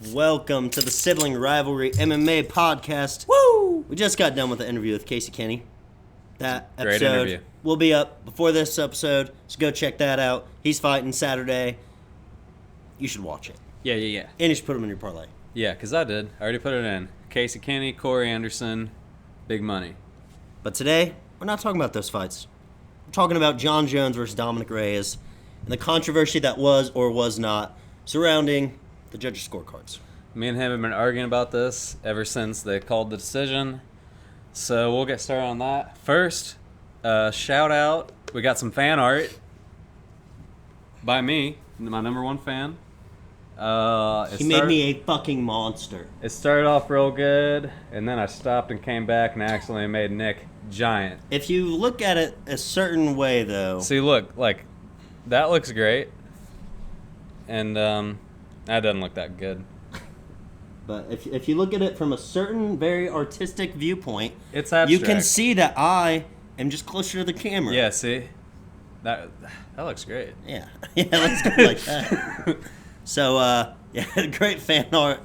Welcome to the Sibling Rivalry MMA Podcast. Woo! We just got done with the interview with Casey Kenny. That Great episode interview. will be up before this episode, so go check that out. He's fighting Saturday. You should watch it. Yeah. And you should put him in your parlay. Yeah, because I did. I already put it in. Casey Kenny, Corey Anderson, big money. But today, we're not talking about those fights. We're talking about Jon Jones versus Dominick Reyes and the controversy that was or was not surrounding the judges' scorecards. Me and him have been arguing about this ever since they called the decision. So we'll get started on that. First, shout out. We got some fan art by me, my number one fan. He made me a fucking monster. It started off real good, and then I stopped and came back and accidentally made Nick giant. If you look at it a certain way, though... See, look, like, that looks great. And, that doesn't look that good. But if you look at it from a certain very artistic viewpoint, It's abstract. you can see that I am just closer to the camera. Yeah, see? That looks great. Yeah. Yeah, let's go like that. So, yeah, great fan art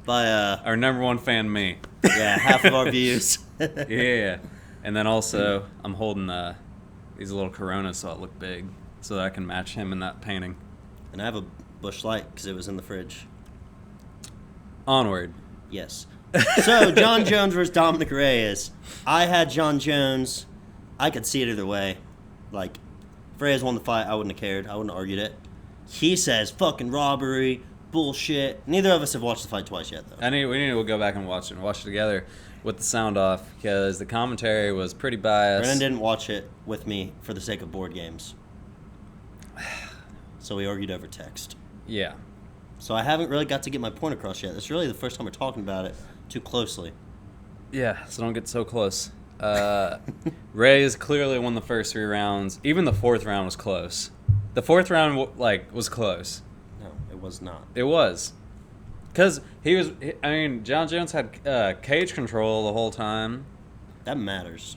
by, Our number one fan, me. yeah, half of our views. Yeah. And then also, I'm holding these little Coronas so it look big, so that I can match him in that painting. And I have a Busch Light because it was in the fridge. Onward. Yes. So, Jon Jones versus Dominick Reyes. I had Jon Jones. I could see it either way. Like, if Reyes won the fight, I wouldn't have cared. I wouldn't have argued it. He says, fucking robbery, bullshit. Neither of us have watched the fight twice yet, though. We need to go back and watch it together with the sound off, because the commentary was pretty biased. Brennan didn't watch it with me for the sake of board games. So we argued over text. Yeah. So I haven't really got to get my point across yet. It's really the first time we're talking about it too closely. Yeah, so don't get so close. Reyes clearly won the first 3 rounds. Even the 4th round was close. The 4th round, was close. No, it was not. It was. Because Jon Jones had cage control the whole time. That matters.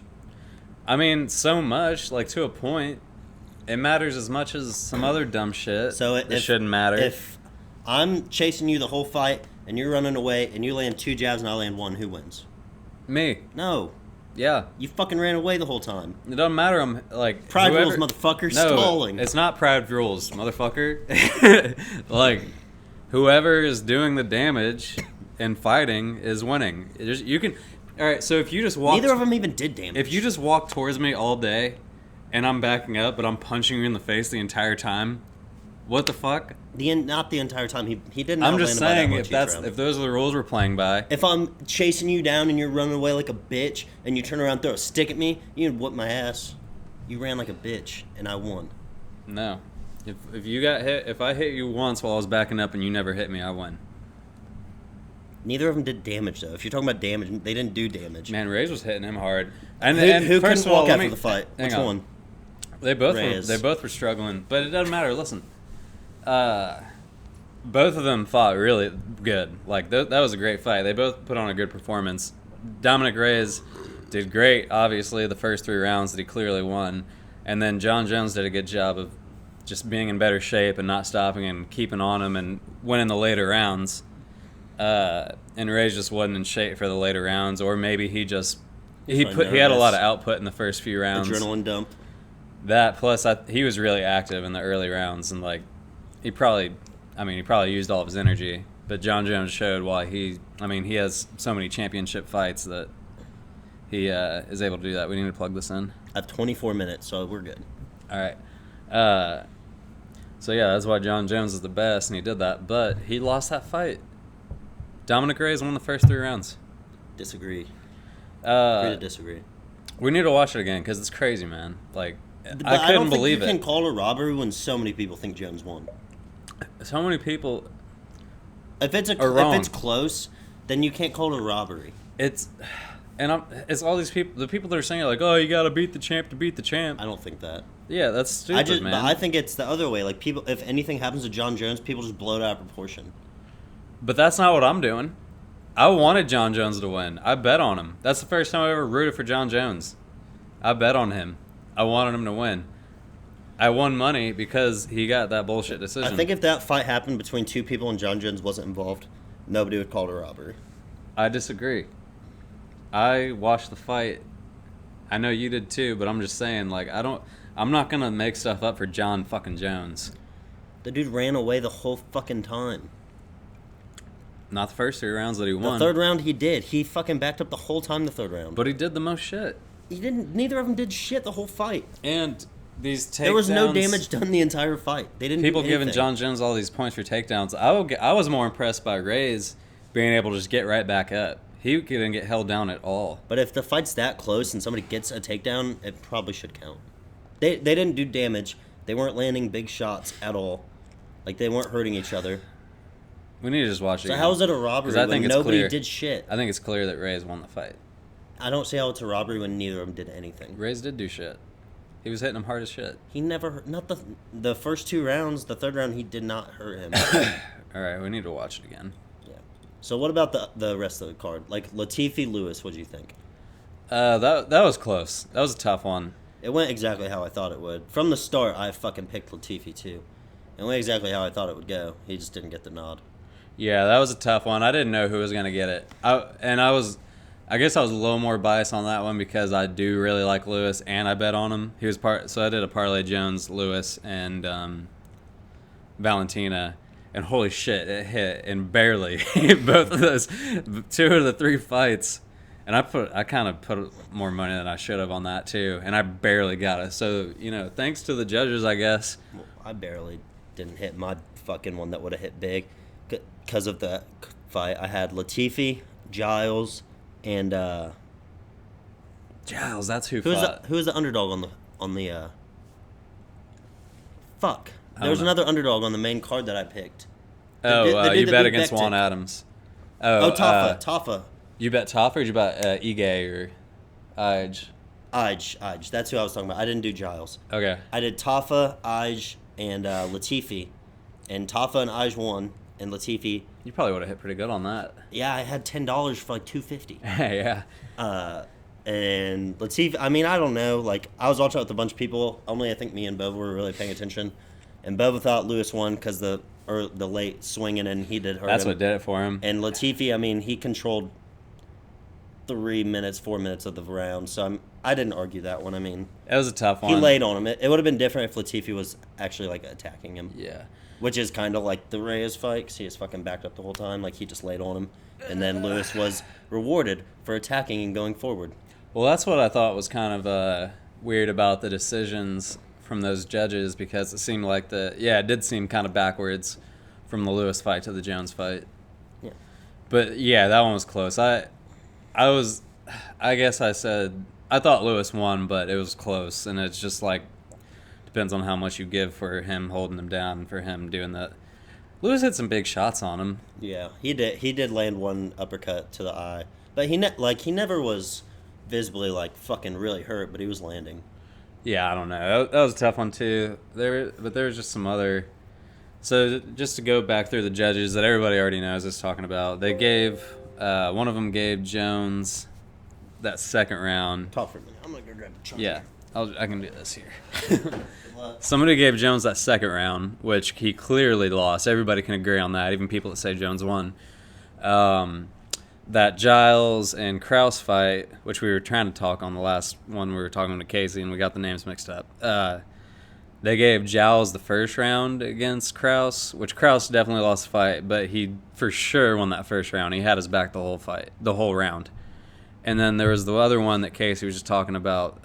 I mean, so much, to a point. It matters as much as some other dumb shit. So it shouldn't matter. If I'm chasing you the whole fight and you're running away and you land 2 jabs and I land 1, who wins? Me. No. Yeah. You fucking ran away the whole time. It doesn't matter. I'm Pride rules, motherfucker. No, Stalling. It's not pride rules, motherfucker. Whoever is doing the damage and fighting is winning. You can. All right. So if you just walk. Neither of them even did damage. If you just walk towards me all day, and I'm backing up, but I'm punching you in the face the entire time, what the fuck? Not the entire time. He didn't. I'm just saying, if those are the rules we're playing by. If I'm chasing you down and you're running away like a bitch, and you turn around and throw a stick at me, you'd whoop my ass. You ran like a bitch, and I won. No. If you got hit, if I hit you once while I was backing up and you never hit me, I win. Neither of them did damage, though. If you're talking about damage, they didn't do damage. Man, Reyes was hitting him hard. And who first couldn't of all, walk after the fight? Which one? They both Reyes. were struggling, but it doesn't matter. Listen, both of them fought really good. That was a great fight. They both put on a good performance. Dominick Reyes did great, obviously, the first 3 rounds that he clearly won. And then Jon Jones did a good job of just being in better shape and not stopping and keeping on him and winning the later rounds. And Reyes just wasn't in shape for the later rounds, or maybe he had a lot of output in the first few rounds. Adrenaline dump. That plus he was really active in the early rounds, and he probably used all of his energy. But Jon Jones showed why he has so many championship fights that he is able to do that. We need to plug this in. I have 24 minutes, so we're good. All right. So yeah, that's why Jon Jones is the best, and he did that. But he lost that fight. Dominick Reyes won the first 3 rounds. Disagree. Agree to disagree. We need to watch it again because it's crazy, man. I don't couldn't believe think you it. can call it a robbery when so many people think Jones won. So many people. If it's wrong. if it's close, then you can't call it a robbery. It's all these people. The people that are saying oh, you gotta beat the champ to beat the champ. I don't think that. Yeah, that's stupid, man. But I think it's the other way. People, if anything happens to Jon Jones, people just blow it out of proportion. But that's not what I'm doing. I wanted Jon Jones to win. I bet on him. That's the first time I ever rooted for Jon Jones. I bet on him. I wanted him to win. I won money because he got that bullshit decision. I think if that fight happened between 2 people and Jon Jones wasn't involved, nobody would call it a robbery. I disagree. I watched the fight. I know you did too, but I'm just saying, like, I'm not gonna make stuff up for Jon fucking Jones. The dude ran away the whole fucking time. Not the first 3 rounds that he won. The third round he did. He fucking backed up the whole time the third round. But he did the most shit. He didn't. Neither of them did shit the whole fight. And these takedowns... There was no damage done the entire fight. They didn't People do anything. giving Jon Jones all these points for takedowns. I was more impressed by Reyes being able to just get right back up. He couldn't get held down at all. But if the fight's that close and somebody gets a takedown, it probably should count. They didn't do damage. They weren't landing big shots at all. Like, they weren't hurting each other. We need to just watch it. So how is it a robbery when nobody did shit? I think it's clear that Reyes won the fight. I don't see how it's a robbery when neither of them did anything. Reyes did do shit. He was hitting him hard as shit. He never... Not the first 2 rounds. The third round, he did not hurt him. All right, we need to watch it again. So what about the rest of the card? Like Latifi Lewis, what do you think? That was close. That was a tough one. It went exactly how I thought it would. From the start, I fucking picked Latifi too. It went exactly how I thought it would go. He just didn't get the nod. Yeah, that was a tough one. I didn't know who was gonna get it. I guess I was a little more biased on that one because I do really like Lewis and I bet on him. He was so I did a parlay Jones, Lewis, and Valentina. And holy shit, it hit, and barely. Both of those, 2 of the 3 fights. And I kind of put more money than I should have on that too, and I barely got it. So, thanks to the judges, I guess. Well, I barely didn't hit my fucking one that would have hit big. Because of the fight, I had Latifi, Giles, and... Giles, that's who fought. Who was the underdog on the fuck. There was another underdog on the main card that I picked. You bet against Juan Adams. Tafa. You bet Tafa or did you bet Ige or Ige? Ige. That's who I was talking about. I didn't do Giles. Okay. I did Tafa, Ige, and Latifi. And Tafa and Ige won, and Latifi... You probably would have hit pretty good on that. Yeah, I had $10 for like $250. Yeah. And Latifi, I mean, I don't know. Like, I was watching it with a bunch of people. Only I think me and Bova were really paying attention. And Bova thought Lewis won because the late swinging and he did hurt That's him. what did it for him. And Latifi, I mean, he controlled 4 minutes of the round. So I didn't argue that one. I mean, it was a tough one. He laid on him. It would have been different if Latifi was actually like attacking him. Yeah. Which is kind of like the Reyes fight because he was fucking backed up the whole time. Like, he just laid on him. And then Lewis was rewarded for attacking and going forward. Well, that's what I thought was kind of weird about the decisions from those judges because it seemed like it did seem kind of backwards from the Lewis fight to the Jones fight. Yeah. But yeah, that one was close. I guess I said I thought Lewis won, but it was close, and it's just like depends on how much you give for him holding him down and for him doing that. Lewis had some big shots on him. Yeah, he did land one uppercut to the eye, but he never was visibly like fucking really hurt, but he was landing. Yeah, I don't know. That was a tough one too. There was just some other. So just to go back through the judges that everybody already knows us talking about, they gave one of them gave Jones that second round. Talk for a minute. I'm gonna go grab the charger. Yeah, I can do this here. Somebody gave Jones that second round, which he clearly lost. Everybody can agree on that, even people that say Jones won. That Giles and Krause fight, which we were trying to talk on the last one, we were talking to Casey, and we got the names mixed up. They gave Giles the first round against Krause, which Krause definitely lost the fight, but he for sure won that first round. He had his back the whole round. And then there was the other one that Casey was just talking about,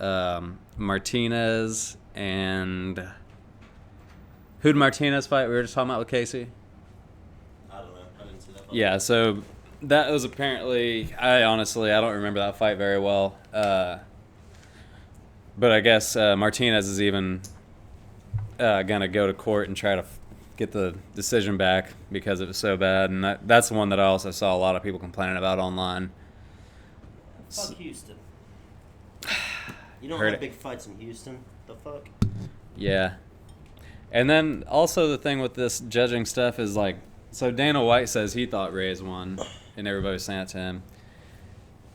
Martinez and... Who'd Martinez fight? We were just talking about with Casey? I don't know. I didn't see that fight. Yeah, so that was apparently... I don't remember that fight very well. But I guess Martinez is even going to go to court and try to get the decision back because it was so bad. And that's the one that I also saw a lot of people complaining about online. Fuck Houston. You don't have big fights in Houston. The fuck? Yeah. And then also the thing with this judging stuff is like, so Dana White says he thought Reyes won, and everybody was saying it to him.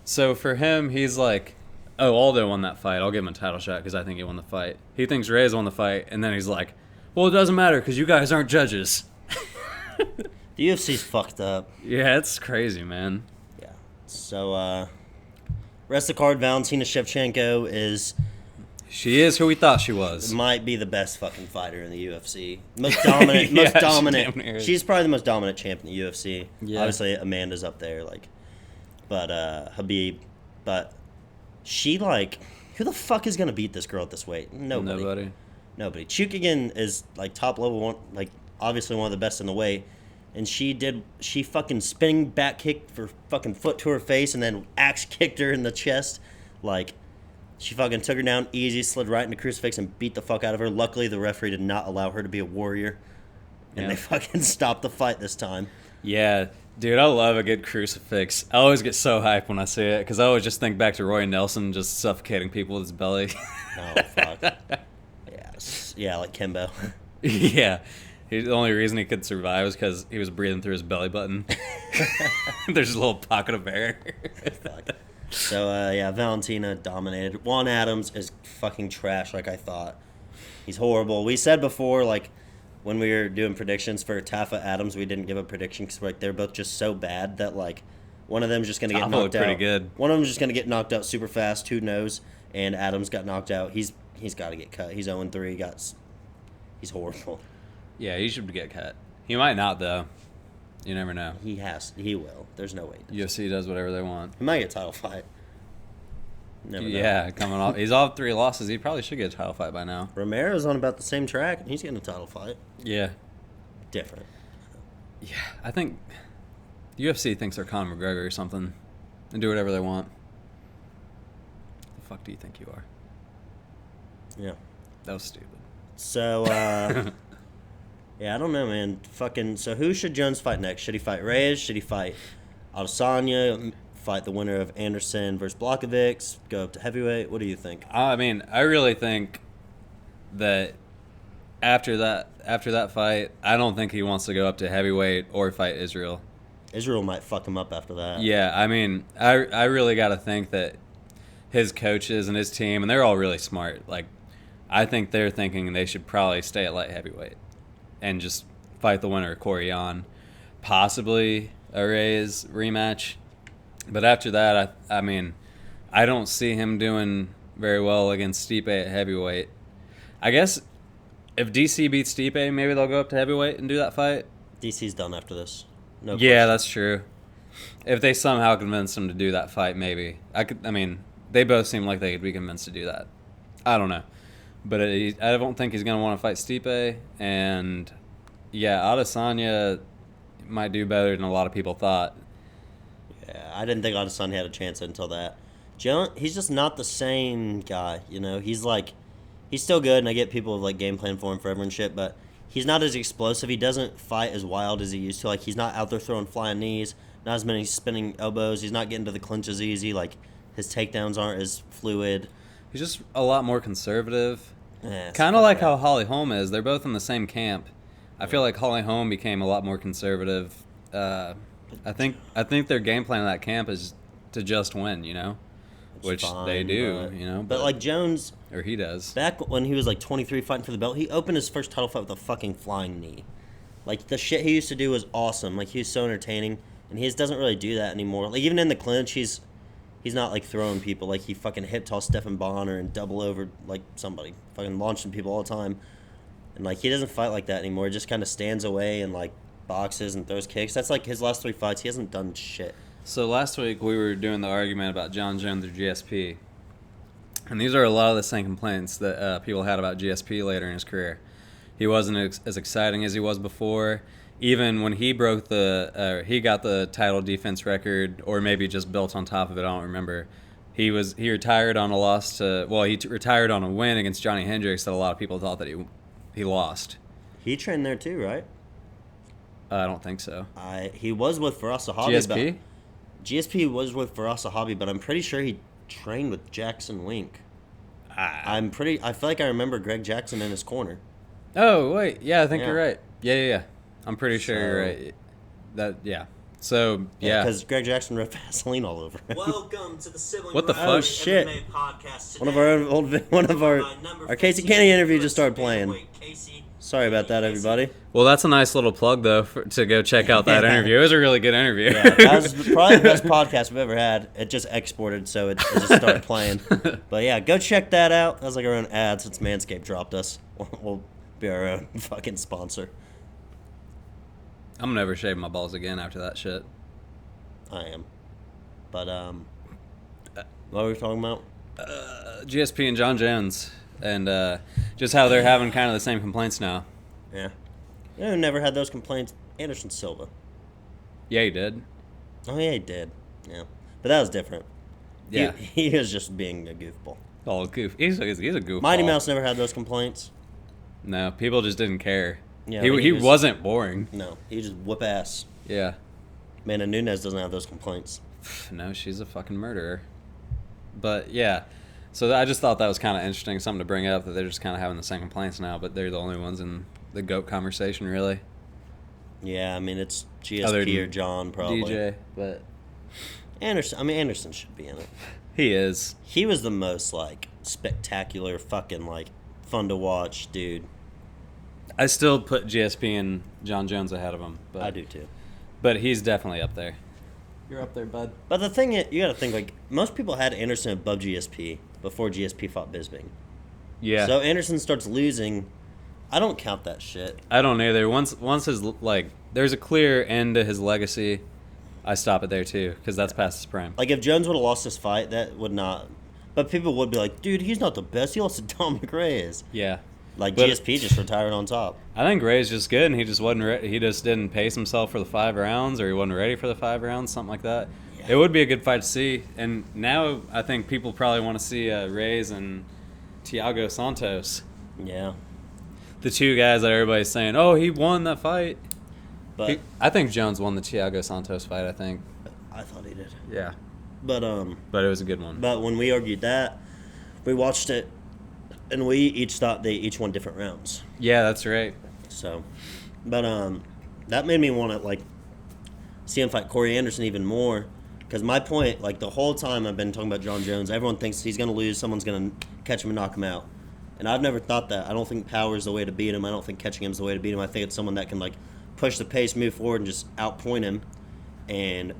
So for him, he's like, oh, Aldo won that fight. I'll give him a title shot because I think he won the fight. He thinks Reyes won the fight, and then he's like, well, it doesn't matter because you guys aren't judges. The UFC's fucked up. Yeah, it's crazy, man. Yeah. So, rest of the card, Valentina Shevchenko She is who we thought she was. might be the best fucking fighter in the UFC. Most dominant. Most dominant. She's probably the most dominant champ in the UFC. Yeah. Obviously, Amanda's up there, but Habib. But she, who the fuck is gonna beat this girl at this weight? Nobody. Chukagian is top level one, obviously one of the best in the weight. And she fucking spinning back kick for fucking foot to her face and then axe kicked her in the chest. She fucking took her down easy, slid right into crucifix and beat the fuck out of her. Luckily, the referee did not allow her to be a warrior. And they fucking stopped the fight this time. Yeah, dude, I love a good crucifix. I always get so hyped when I see it because I always just think back to Roy Nelson just suffocating people with his belly. Oh, fuck. Yeah, like Kimbo. Yeah. The only reason he could survive was because he was breathing through his belly button. There's a little pocket of air. Fuck. So, Valentina dominated. Juan Adams is fucking trash like I thought. He's horrible. We said before, when we were doing predictions for Tafa Adams, we didn't give a prediction because they're both just so bad that, one of them's just going to get knocked out. Pretty good. One of them's just going to get knocked out super fast. Who knows? And Adams got knocked out. He's got to get cut. He's 0-3. He's horrible. Yeah, he should get cut. He might not, though. You never know. He will. There's no way. UFC does whatever they want. He might get a title fight. Never know. Yeah, coming off. He's off 3 losses. He probably should get a title fight by now. Romero's on about the same track, and he's getting a title fight. Yeah. Different. Yeah, I think UFC thinks they're Conor McGregor or something and do whatever they want. The fuck do you think you are? Yeah. That was stupid. So, yeah, I don't know, man. So who should Jones fight next? Should he fight Reyes? Should he fight Adesanya? Fight the winner of Anderson versus Blachowicz? Go up to heavyweight? What do you think? I mean, I really think that after that fight, I don't think he wants to go up to heavyweight or fight Israel. Israel might fuck him up after that. Yeah, I mean, I really got to think that his coaches and his team, and they're all really smart. I think they're thinking they should probably stay at light heavyweight and just fight the winner of Corey Yan, possibly a Reyes rematch. But after that, I mean, I don't see him doing very well against Stipe at heavyweight. I guess if DC beats Stipe, maybe they'll go up to heavyweight and do that fight. DC's done after this. No Yeah, question. that's true. If they somehow convince him to do that fight, maybe. I mean, they both seem like they could be convinced to do that. I don't know. But I don't think he's going to want to fight Stipe. And, yeah, Adesanya might do better than a lot of people thought. Yeah, I didn't think Adesanya had a chance until that. He's just not the same guy, you know? He's still good, and I get people with, game plan for him forever and shit, but he's not as explosive. He doesn't fight as wild as he used to. He's not out there throwing flying knees, not as many spinning elbows. He's not getting to the clinches easy. His takedowns aren't as fluid. He's just a lot more conservative. Yeah, kind of like how Holly Holm is. They're both in the same camp. I feel like Holly Holm became a lot more conservative. I think their game plan in that camp is to just win, which fine, they do, But Jones, or he does. back when he was 23 fighting for the belt, he opened his first title fight with a fucking flying knee. The shit he used to do was awesome. He was so entertaining, and he just doesn't really do that anymore. Even in the clinch, he's not throwing people. He fucking hip toss Stephan Bonner and double over somebody, fucking launching people all the time. And he doesn't fight like that anymore. He just kind of stands away and boxes and throws kicks. That's his last 3 fights. He hasn't done shit. So last week we were doing the argument about Jon Jones or GSP. And these are a lot of the same complaints that people had about GSP later in his career. He wasn't as exciting as he was before. Even when he broke he got the title defense record, or maybe just built on top of it, I don't remember. He retired on he retired on a win against Johnny Hendricks that a lot of people thought that he lost. He trained there too, right? I don't think so. He was with Faraz Sahabi. GSP? GSP was with Faraz Sahabi, but I'm pretty sure he trained with Jackson Wink. I feel like I remember Greg Jackson in his corner. Oh, wait. Yeah, I think you're right. Yeah. I'm pretty sure you're right. So, yeah. Because Greg Jackson wrote Vaseline all over it. Welcome to the Sibling What the Rivalry fuck? Shit. MMA Podcast. One of our Casey Kenny interview just started playing. Casey. Sorry about that, everybody. Well, that's a nice little plug, though, to go check out that interview. It was a really good interview. Yeah, that was probably the best podcast we've ever had. It just exported, so it just started playing. But yeah, go check that out. That was like our own ad since Manscaped dropped us. We'll be our own fucking sponsor. I'm never shaving my balls again after that shit. I am. But, what were we talking about? GSP and Jon Jones. And just how they're having kind of the same complaints now. Yeah. You know who never had those complaints? Anderson Silva. Yeah, he did. Oh, yeah, he did. Yeah. But that was different. Yeah. He was just being a goofball. Oh, goof. He's a goofball. Mighty Mouse never had those complaints. No, people just didn't care. Yeah, he wasn't boring. No, he just whoop ass. Yeah. Amanda Nunes doesn't have those complaints. No, she's a fucking murderer. But, yeah. So I just thought that was kind of interesting, something to bring up, that they're just kind of having the same complaints now, but they're the only ones in the GOAT conversation, really. Yeah, I mean, it's GSP or John, probably. DJ, but... Anderson should be in it. He is. He was the most, like, spectacular, fucking, like, fun to watch dude. I still put GSP and Jon Jones ahead of him. But, I do, too. But he's definitely up there. You're up there, bud. But the thing is, you got to think, like, most people had Anderson above GSP before GSP fought Bisping. Yeah. So Anderson starts losing. I don't count that shit. I don't either. Once his, like, there's a clear end to his legacy, I stop it there, too, because that's past his prime. Like, if Jones would have lost this fight, that would not... But people would be like, dude, he's not the best. He lost to Dominick Reyes. Yeah. Like, But- GSP just retired on top. I think Ray's just good, and he just wasn't. He just didn't pace himself for the 5 rounds, or he wasn't ready for the 5 rounds, something like that. Yeah. It would be a good fight to see, and now I think people probably want to see Reyes and Thiago Santos, Yeah. the two guys that everybody's saying, "Oh, he won that fight." But I think Jones won the Thiago Santos fight. I think. I thought he did. Yeah. But it was a good one. But when we argued that, we watched it, and we each thought they each won different rounds. Yeah, that's right. So, but that made me want to like see him fight Corey Anderson even more. Because my point, like the whole time I've been talking about Jon Jones, everyone thinks he's gonna lose. Someone's gonna catch him and knock him out. And I've never thought that. I don't think power is the way to beat him. I don't think catching him is the way to beat him. I think it's someone that can like push the pace, move forward, and just outpoint him. And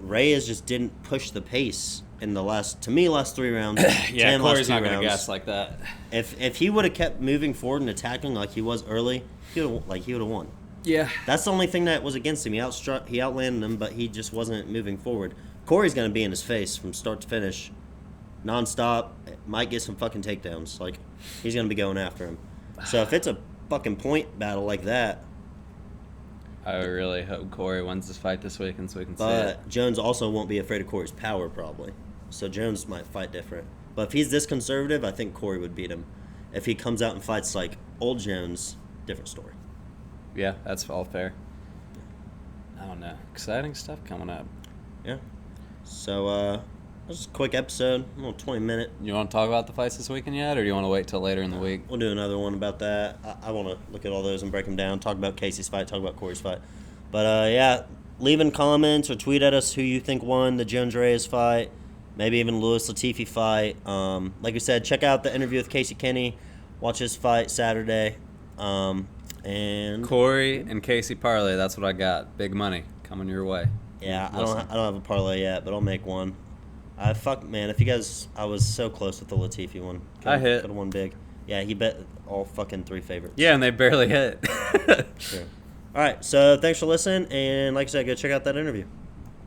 Reyes just didn't push the pace in the last 3 rounds. Yeah, Corey's not going gonna guess like that. If he would have kept moving forward and attacking like he was early, he would have won. Yeah. That's the only thing that was against him. He outlanded him, but he just wasn't moving forward. Corey's gonna be in his face from start to finish, nonstop. Might get some fucking takedowns. Like he's gonna be going after him. So if it's a fucking point battle like that, I really hope Corey wins this fight this weekend so we can see it. but Jones also won't be afraid of Corey's power probably. So Jones might fight different. But if he's this conservative, I think Corey would beat him. If he comes out and fights like old Jones, different story. Yeah, that's all fair. I don't know. Exciting stuff coming up. Yeah. So, just a quick episode, a little 20-minute. You want to talk about the fights this weekend yet, or do you want to wait till later in the week? We'll do another one about that. I want to look at all those and break them down, talk about Casey's fight, talk about Corey's fight. But, yeah, leave in comments or tweet at us who you think won the Jones-Reyes fight, maybe even Lewis-Latifi fight. Like we said, check out the interview with Casey Kenny. Watch his fight Saturday. And Corey and Casey parlay, that's what I got. Big money coming your way. yeah, I Listen. don't have a parlay yet, but I'll make one. Man, if you guys, I was so close with the Latifi one. I hit. Could have won big. Yeah, he bet all fucking 3 favorites. Yeah, and they barely hit. Sure. All right, so thanks for listening, and like I said, go check out that interview.